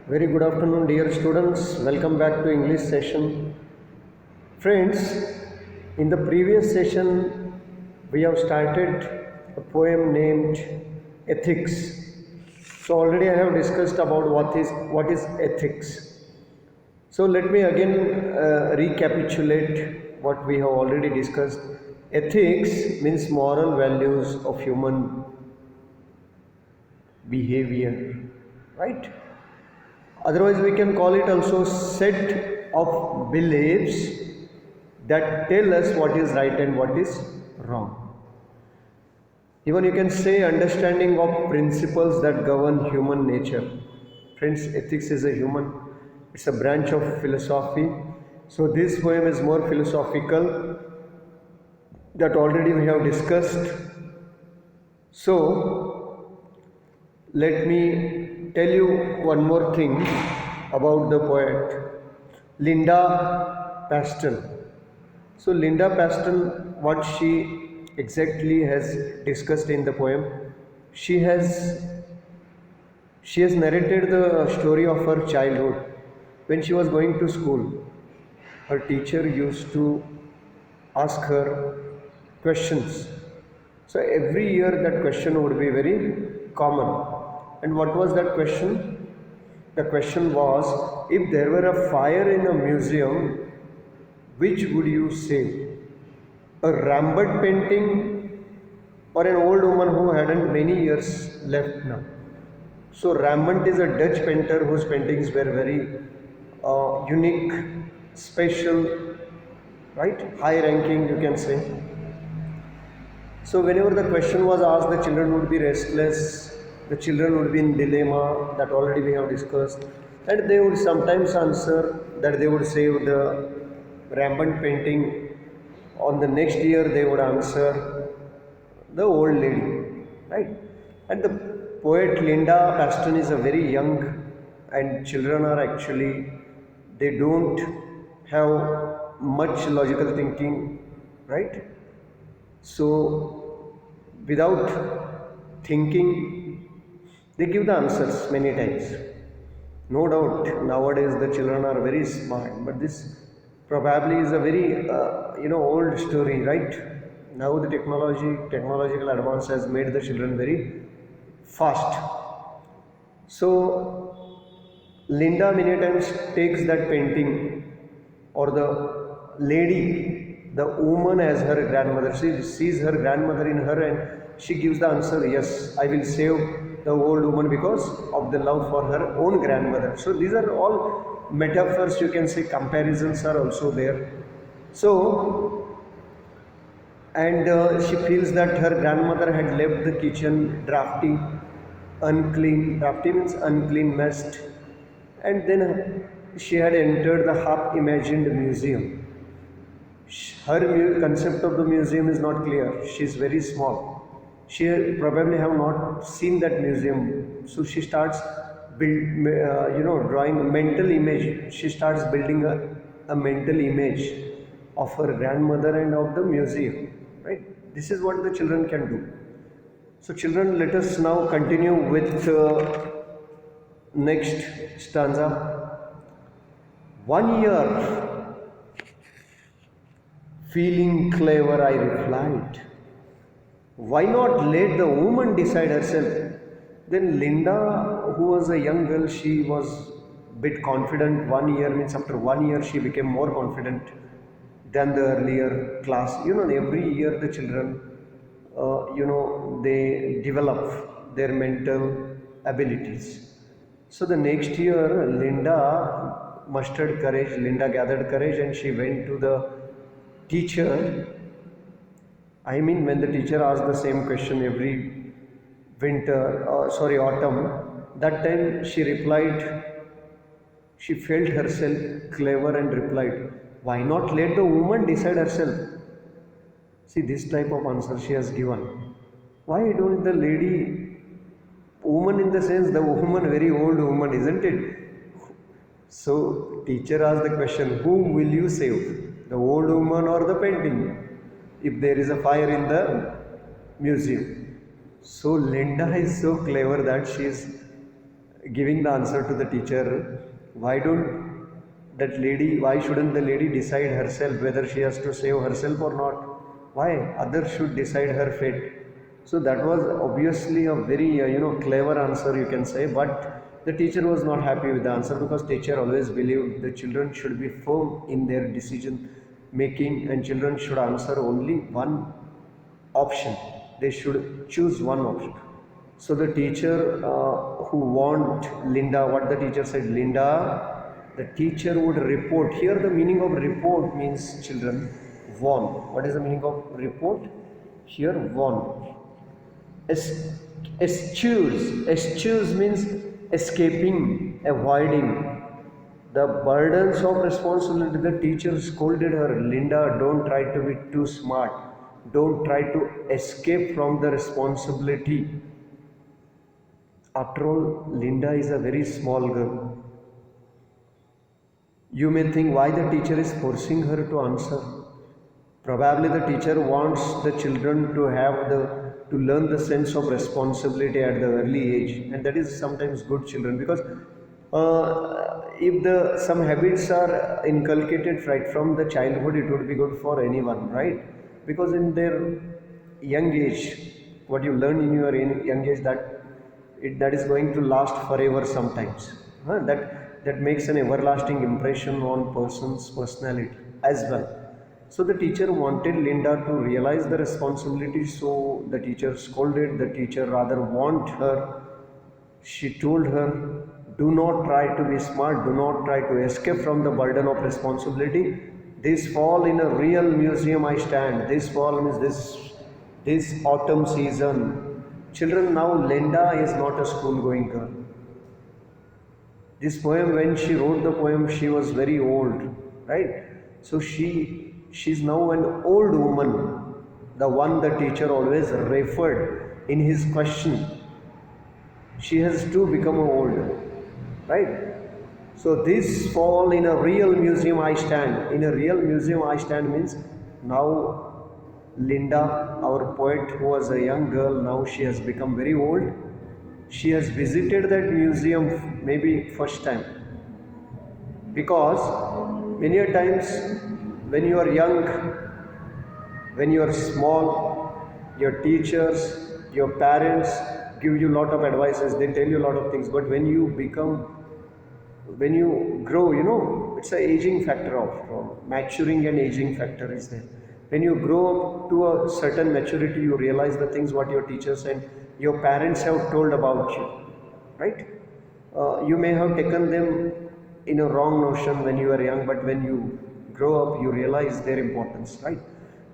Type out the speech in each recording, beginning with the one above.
Very good afternoon, dear students. Welcome back to English session. Friends, in the previous session, we have started a poem named Ethics. So already I have discussed about what is ethics. So let me again recapitulate what we have already discussed. Ethics means moral values of human behavior, right? Otherwise, we can call it also set of beliefs that tell us what is right and what is wrong. Even you can say understanding of principles that govern human nature. Friends, ethics is a human, it's a branch of philosophy. So this poem is more philosophical, that already we have discussed. So let me tell you one more thing about the poet Linda Pastel. So Linda Pastel, what she exactly has discussed in the poem, she has narrated the story of her childhood. When she was going to school, her teacher used to ask her questions. So every year that question would be very common. And what was that question? The question was, if there were a fire in a museum, which would you save? A Rambert painting or an old woman who hadn't many years left now? So Rembrandt is a Dutch painter whose paintings were very unique, special, right? High ranking, you can say. So whenever the question was asked, the children would be restless, the children would be in dilemma, that already we have discussed, and they would sometimes answer that they would save the Rembrandt painting. On the next year, they would answer the old lady, right? And the poet Linda Paston is a very young, and children are actually, they don't have much logical thinking, right? So, without thinking, they give the answers many times. No doubt, nowadays the children are very smart, but this probably is a very old story, right? Now the technological advance has made the children very fast. So Linda many times takes that painting or the lady, the woman as her grandmother. She sees her grandmother in her and she gives the answer, yes, I will save the old woman because of the love for her own grandmother. So these are all metaphors, you can say, comparisons are also there. So, and she feels that her grandmother had left the kitchen drafty, unclean. Drafty means unclean, messed. And then she had entered the half imagined museum. Her concept of the museum is not clear. She is very small. She probably have not seen that museum. So she starts drawing a mental image. She starts building a mental image of her grandmother and of the museum. Right? This is what the children can do. So children, let us now continue with next stanza. 1 year. Feeling clever, I replied. Why not let the woman decide herself? Then Linda, who was a young girl, she was bit confident. 1 year means after 1 year she became more confident than the earlier class. Every year the children, they develop their mental abilities. So the next year, Linda mustered courage. Linda gathered courage and she went to the teacher. I mean, when the teacher asked the same question every autumn, that time she replied, she felt herself clever and replied, why not let the woman decide herself? See, this type of answer she has given. Why don't the lady, woman in the sense, the woman, very old woman, isn't it? So, teacher asked the question, whom will you save? The old woman or the painting? If there is a fire in the museum. So Linda is so clever that she is giving the answer to the teacher, why shouldn't the lady decide herself whether she has to save herself or not? Why others should decide her fate? So that was obviously a very clever answer, you can say, but the teacher was not happy with the answer, because teacher always believed the children should be firm in their decision making, and children should answer only one option. They should choose one option. So the teacher who warned Linda, what the teacher said, Linda, the teacher would report. Here the meaning of report means, children, warn. What is the meaning of report? Here, warn. Excuse means escaping, avoiding the burdens of responsibility. The teacher scolded her, Linda, don't try to be too smart. Don't try to escape from the responsibility. After all, Linda is a very small girl. You may think why the teacher is forcing her to answer. Probably the teacher wants the children to learn the sense of responsibility at the early age, and that is sometimes good children, because if some habits are inculcated right from the childhood, it would be good for anyone, right? Because in their young age, what you learn in your young age, that is going to last forever sometimes. That makes an everlasting impression on person's personality as well. So the teacher wanted Linda to realize the responsibility, so the teacher scolded. The teacher rather warned her. She told her, do not try to be smart, do not try to escape from the burden of responsibility. This fall in a real museum I stand. This fall means this autumn season. Children, now Linda is not a school-going girl. This poem, when she wrote the poem, she was very old, right? So she's now an old woman, the one the teacher always referred in his question. She has too become old, right? So this fall in a real museum I stand. In a real museum I stand means now Linda, our poet, who was a young girl, now she has become very old. She has visited that museum maybe first time, because many a times when you are young, when you are small, your teachers, your parents give you a lot of advices, they tell you a lot of things, but when you grow, it's an aging factor of maturing, and aging factor is there. When you grow up to a certain maturity, you realize the things what your teachers and your parents have told about you, right? You may have taken them in a wrong notion when you are young, but when you grow up, you realize their importance, right?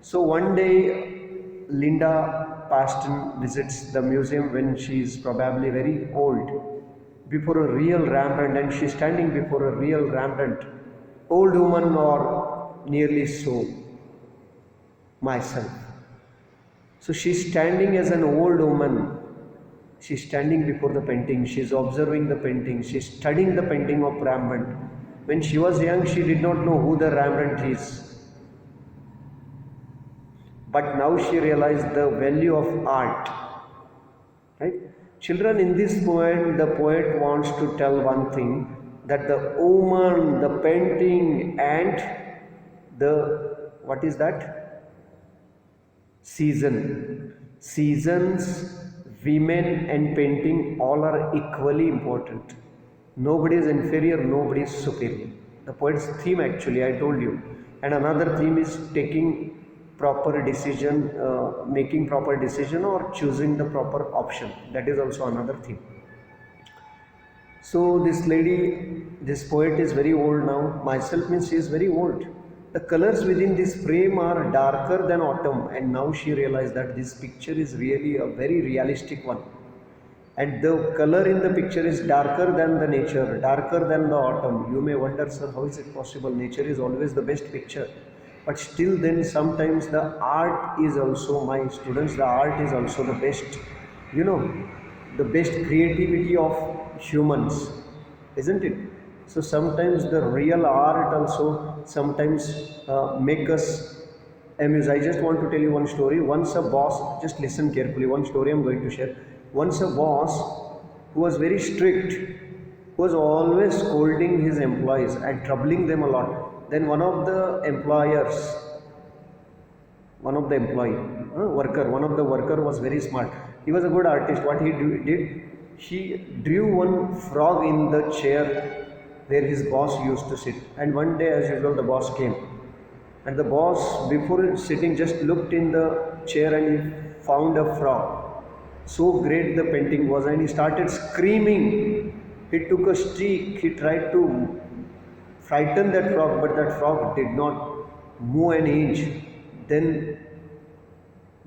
So one day, Linda Paston visits the museum when she is probably very old, before a real Rembrandt, and she is standing before a real Rembrandt, old woman or nearly so, myself. So she's standing as an old woman. She's standing before the painting. She's observing the painting. She's studying the painting of Rembrandt. When she was young, she did not know who the Rembrandt is. But now she realized the value of art. Right? Children, in this poem, the poet wants to tell one thing, that the woman, the painting, and what is that? Seasons, women and painting, all are equally important. Nobody is inferior, nobody is superior. The poet's theme, actually, I told you. And another theme is taking proper decision, making proper decision, or choosing the proper option. That is also another theme. So this lady, this poet is very old now. Myself means she is very old. The colors within this frame are darker than autumn, and now she realized that this picture is really a very realistic one. And the color in the picture is darker than the nature, darker than the autumn. You may wonder, sir, how is it possible? Nature is always the best picture. But still then sometimes the art is also, my students, the art is also the best, the best creativity of humans, isn't it? So sometimes the real art also sometimes make us amuse. I just want to tell you one story. Once a boss, just listen carefully, one story I'm going to share. Once a boss who was very strict, was always scolding his employees and troubling them a lot. Then one of the employers, one of the worker was very smart. He was a good artist. What did, he drew one frog in the chair where his boss used to sit. And one day, as usual, the boss came. And the boss, before sitting, just looked in the chair and he found a frog. So great the painting was, and he started screaming. He took a stick, he tried to frighten that frog, but that frog did not move an inch. Then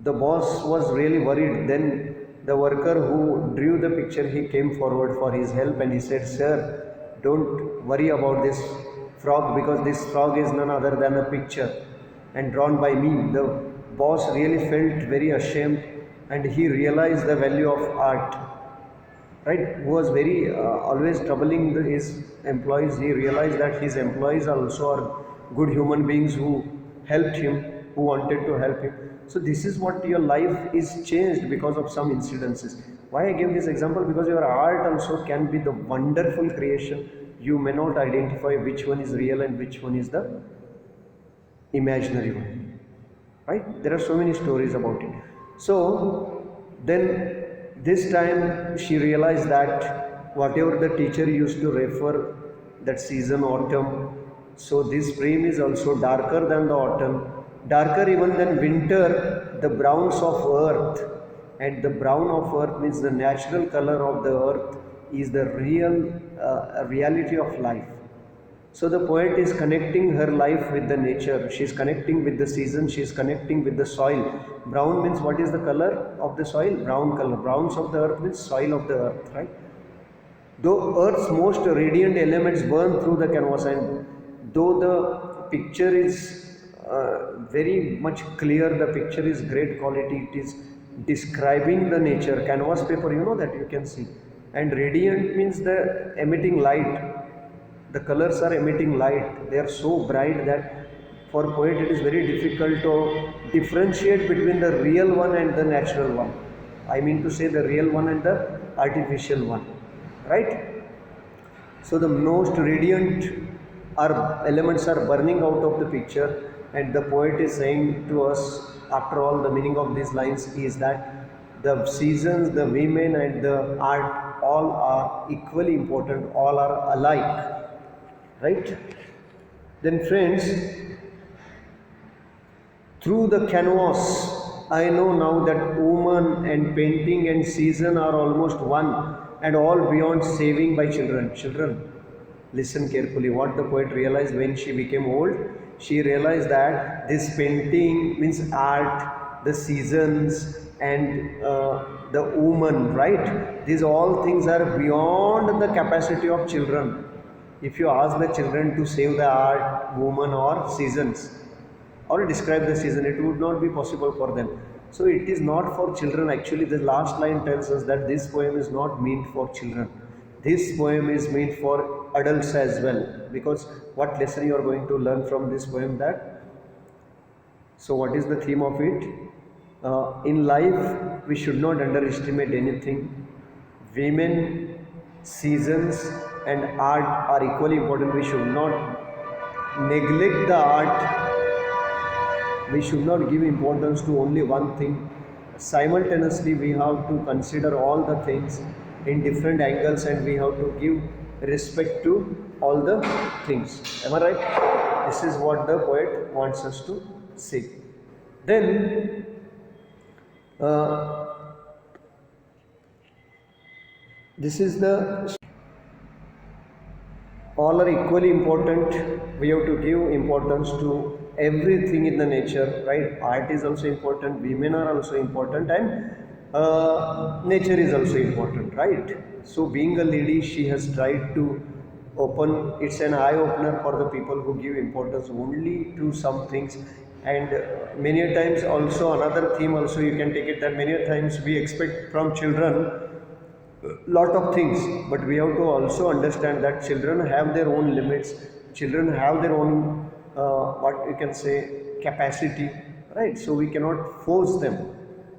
the boss was really worried. Then the worker who drew the picture, he came forward for his help and he said, "Sir, don't worry about this frog, because this frog is none other than a picture and drawn by me." The boss really felt very ashamed and he realized the value of art, right? Who was very always troubling his employees. He realized that his employees also are good human beings who helped him, who wanted to help him. So this is what your life is changed because of some incidences. Why I give this example? Because your art also can be the wonderful creation. You may not identify which one is real and which one is the imaginary one, right? There are so many stories about it. So then this time she realized that whatever the teacher used to refer, that season autumn, so this spring is also darker than the autumn, darker even than winter, the browns of earth. And the brown of earth means the natural color of the earth is the real reality of life. So the poet is connecting her life with the nature. She is connecting with the season. She is connecting with the soil. Brown means what is the color of the soil? Brown color. Browns of the earth means soil of the earth, right? Though earth's most radiant elements burn through the canvas, and though the picture is very much clear, the picture is great quality, it is describing the nature. Canvas paper, you know that you can see. And radiant means the emitting light. The colors are emitting light. They are so bright that for poet it is very difficult to differentiate between the real one and the natural one. I mean to say the real one and the artificial one, right? So the most radiant elements are burning out of the picture, and the poet is saying to us, after all, the meaning of these lines is that the seasons, the women and the art, all are equally important, all are alike. Right? Then friends, through the canvas, I know now that woman and painting and season are almost one, and all beyond saving by children. Children, listen carefully what the poet realized when she became old. She realized that this painting means art, the seasons and the woman, right? These all things are beyond the capacity of children. If you ask the children to save the art, woman or seasons, or describe the season, it would not be possible for them. So it is not for children. Actually, the last line tells us that this poem is not meant for children. This poem is meant for adults as well. Because what lesson you are going to learn from this poem? That, so what is the theme of it? In life, we should not underestimate anything. Women, seasons and art are equally important. We should not neglect the art. We should not give importance to only one thing. Simultaneously, we have to consider all the things in different angles, and we have to give respect to all the things. Am I right? This is what the poet wants us to say. Then this is the, all are equally important. We have to give importance to everything in the nature, right? Art is also important, women are also important, and nature is also important, right? So being a lady, she has tried to open, it's an eye opener for the people who give importance only to some things. And many times also another theme also you can take it, that many times we expect from children lot of things, but we have to also understand that children have their own limits, children have their own what you can say capacity, right? So we cannot force them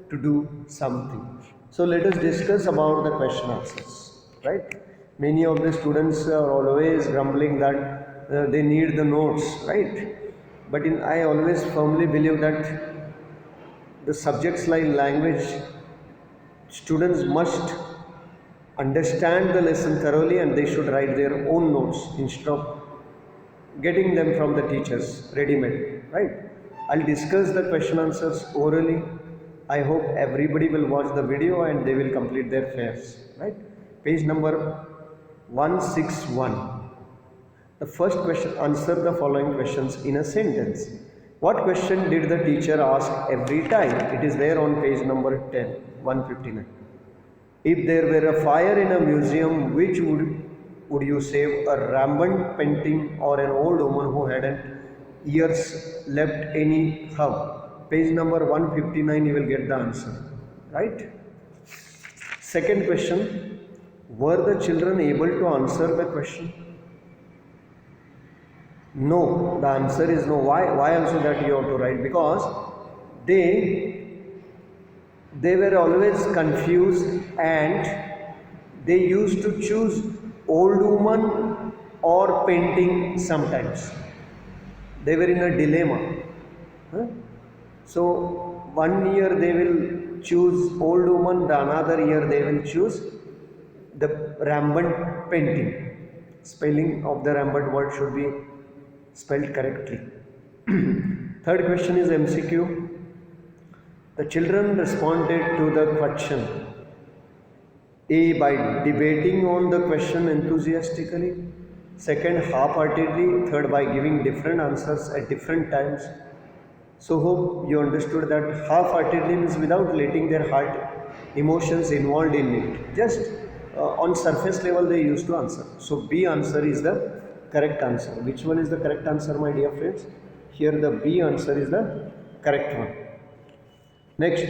to do something. So let us discuss about the question answers, right? Many of the students are always grumbling that they need the notes, right? But I always firmly believe that the subjects like language, students must understand the lesson thoroughly and they should write their own notes instead of getting them from the teachers ready-made, right? I'll discuss the question answers orally. I hope everybody will watch the video and they will complete their fairs, right? Page number 161. The first question, answer the following questions in a sentence. What question did the teacher ask every time? It is there on page number 10, 159. If there were a fire in a museum, which would you save? A rampant painting or an old woman who hadn't years left any hub? Page number 159, you will get the answer, right? Second question, were the children able to answer the question? No, the answer is no. Why also that you have to write? Because they were always confused and they used to choose old woman or painting sometimes. They were in a dilemma. Huh? So one year they will choose old woman, the another year they will choose the rampant painting. Spelling of the rampant word should be spelled correctly. Third question is MCQ. The children responded to the question A, by debating on the question enthusiastically, second, half-heartedly, third, by giving different answers at different times. So hope you understood that half-heartedly means without letting their heart emotions involved in it. Just on surface level they used to answer. So B answer is the correct answer. Which one is the correct answer, my dear friends? Here the B answer is the correct one. Next,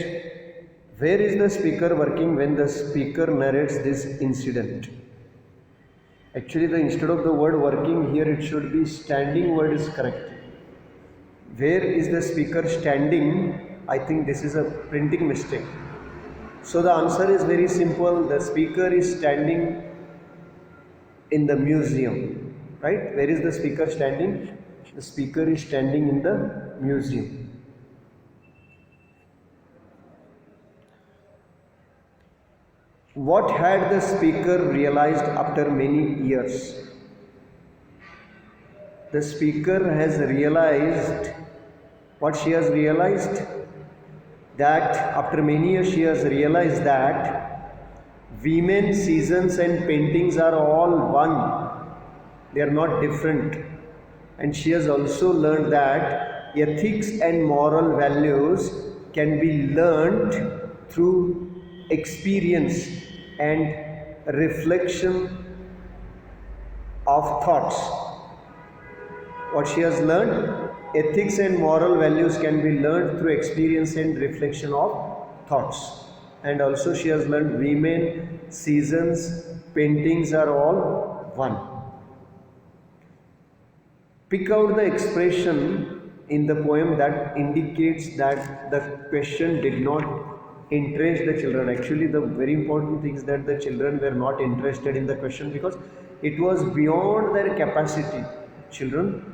where is the speaker working when the speaker narrates this incident? Actually, instead of the word working here, it should be standing word is correct. Where is the speaker standing? I think this is a printing mistake. So the answer is very simple. The speaker is standing in the museum, right? Where is the speaker standing? The speaker is standing in the museum. What had the speaker realized after many years? The speaker has realized, what she has realized? That after many years she has realized that women, seasons and paintings are all one. They are not different. And she has also learned that ethics and moral values can be learned through experience and reflection of thoughts. What she has learned, ethics and moral values can be learned through experience and reflection of thoughts. And also she has learned women, seasons, paintings are all one. Pick out the expression in the poem that indicates that the question did not interest the children. Actually, the very important thing is that the children were not interested in the question because it was beyond their capacity. Children,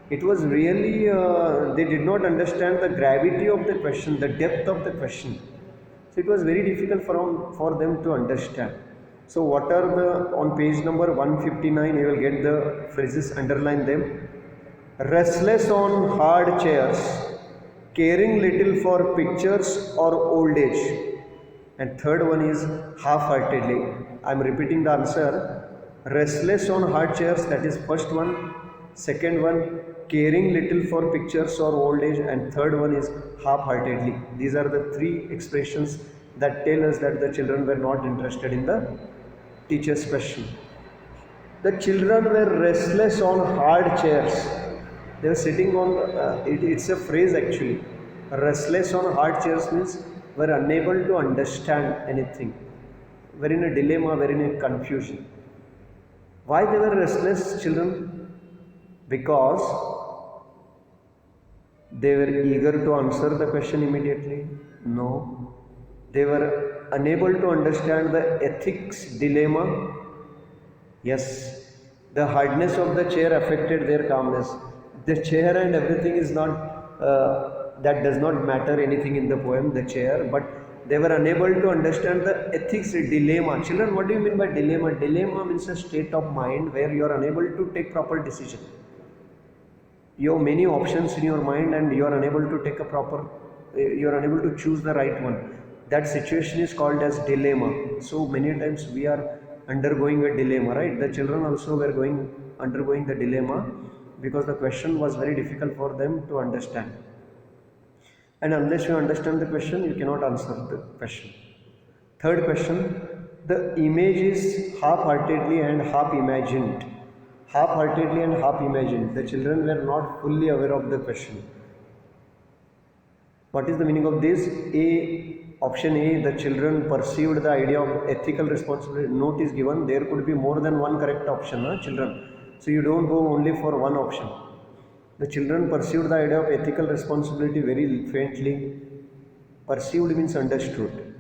it was really, they did not understand the gravity of the question, the depth of the question. So it was very difficult for them to understand. So what are the, on page number 159, you will get the phrases, underline them. Restless on hard chairs, caring little for pictures or old age. And third one is half-heartedly. I am repeating the answer. Restless on hard chairs, that is first one. Second one, caring little for pictures or old age. And third one is half-heartedly. These are the three expressions that tell us that the children were not interested in the teacher's question. The children were restless on hard chairs. They were sitting on, it's a phrase actually. Restless on hard chairs means were unable to understand anything. Were in a dilemma, were in a confusion. Why they were restless, children? Because they were eager to answer the question immediately? No. They were unable to understand the ethics dilemma. Yes, the hardness of the chair affected their calmness. The chair and everything is not, that does not matter anything in the poem, the chair, but they were unable to understand the ethics dilemma. Children, what do you mean by dilemma? Dilemma means a state of mind where you are unable to take proper decision. You have many options in your mind and you are unable to take a proper, you are unable to choose the right one. That situation is called as dilemma. So many times we are undergoing a dilemma, right? The children also were undergoing the dilemma because the question was very difficult for them to understand, and unless you understand the question you cannot answer the question. Third question, the image is half-heartedly and half imagined. Half-heartedly and half imagined. The children were not fully aware of the question. What is the meaning of this? Option A, the children perceived the idea of ethical responsibility. Note is given, there could be more than one correct option, children. So you don't go only for one option. The children perceived the idea of ethical responsibility very faintly. Perceived means understood.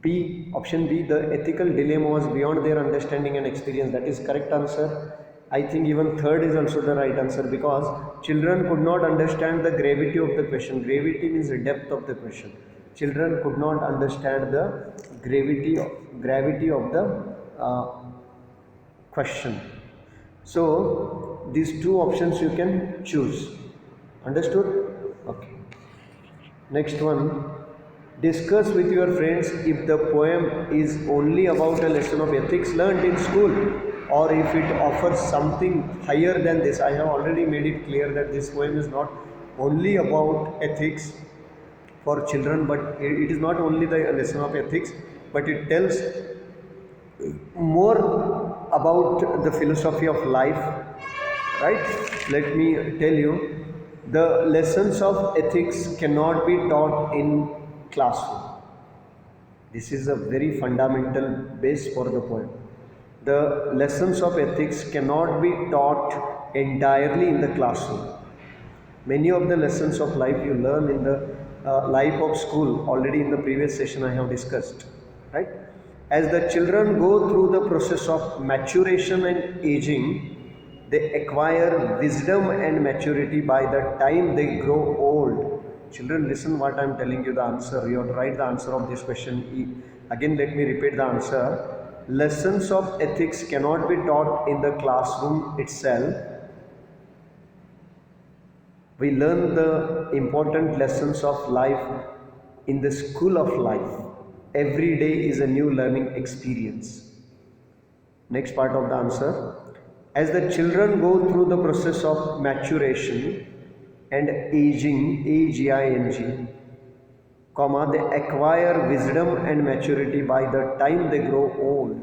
B, option B, the ethical dilemma was beyond their understanding and experience. That is correct answer. I think even third is also the right answer because children could not understand the gravity of the question. Gravity means the depth of the question. Children could not understand the gravity of the question. So these two options you can choose. Understood? Okay. Next one. Discuss with your friends if the poem is only about a lesson of ethics learned in school or if it offers something higher than this. I have already made it clear that this poem is not only about ethics for children, but it is not only the lesson of ethics, but it tells more about the philosophy of life, right? Let me tell you, the lessons of ethics cannot be taught in classroom. This is a very fundamental base for the poem. The lessons of ethics cannot be taught entirely in the classroom. Many of the lessons of life you learn in the life of school, already in the previous session I have discussed, right? As the children go through the process of maturation and aging, they acquire wisdom and maturity by the time they grow old. Children, listen what I am telling you the answer. You have to write the answer of this question. Again, let me repeat the answer. Lessons of ethics cannot be taught in the classroom itself. We learn the important lessons of life in the school of life. Every day is a new learning experience. Next part of the answer. As the children go through the process of maturation and aging, A-G-I-N-G, comma, they acquire wisdom and maturity by the time they grow old.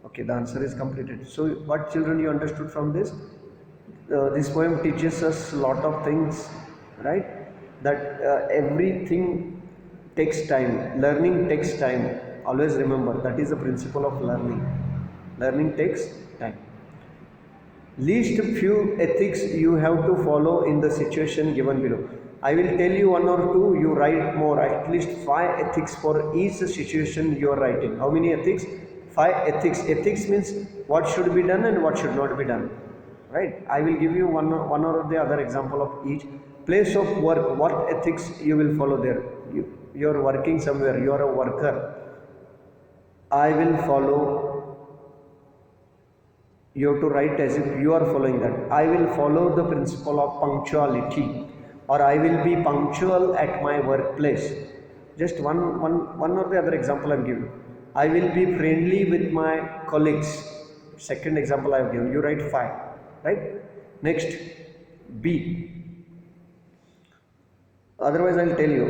Okay, the answer is completed. So, what children you understood from this? This poem teaches us a lot of things, right? That everything takes time. Learning takes time. Always remember, that is the principle of learning. Learning takes time. Least few ethics you have to follow in the situation given below. I will tell you one or two, you write more, at least 5 ethics for each situation you are writing. How many ethics? 5 ethics. Ethics means what should be done and what should not be done. Right? I will give you one or the other example of each. Place of work, what ethics you will follow there. You are working somewhere, you are a worker. I will follow, you have to write as if you are following that. I will follow the principle of punctuality, or I will be punctual at my workplace. Just one or the other example I am giving. I will be friendly with my colleagues. Second example I have given. You write 5. Right? Next, B. Otherwise, I will tell you.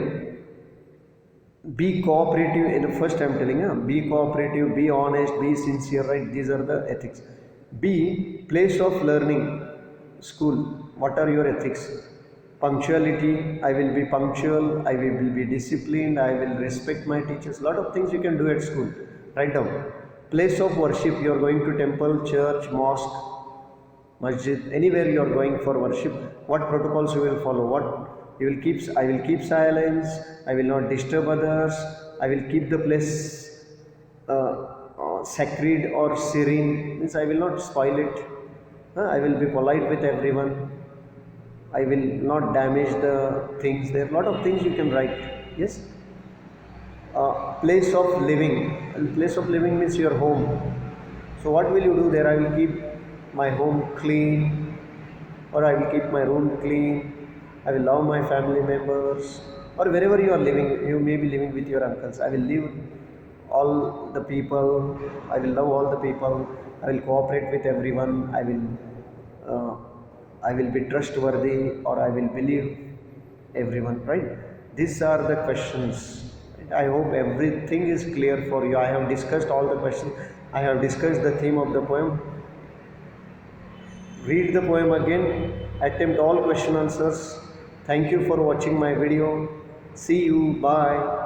Be cooperative. In the first I am telling you. Be cooperative, be honest, be sincere. Right? These are the ethics. B. Place of learning. School. What are your ethics? Punctuality. I will be punctual. I will be disciplined. I will respect my teachers. Lot of things you can do at school. Write down. Place of worship. You are going to temple, church, mosque, masjid, anywhere you are going for worship. What protocols you will follow? What you will keep? I will keep silence. I will not disturb others. I will keep the place sacred or serene, means I will not spoil it. I will be polite with everyone. I will not damage the things. There are a lot of things you can write. Yes. Place of living. And place of living means your home. So what will you do there? I will keep my home clean, or I will keep my room clean. I will love my family members, or wherever you are living, you may be living with your uncles. I will live all the people. I will love all the people. I will cooperate with everyone. Uh, I will be trustworthy, or I will believe everyone. Right? These are the questions. I hope everything is clear for you. I have discussed all the questions. I have discussed the theme of the poem. Read the poem again, attempt all question answers. Thank you for watching my video. See you. Bye.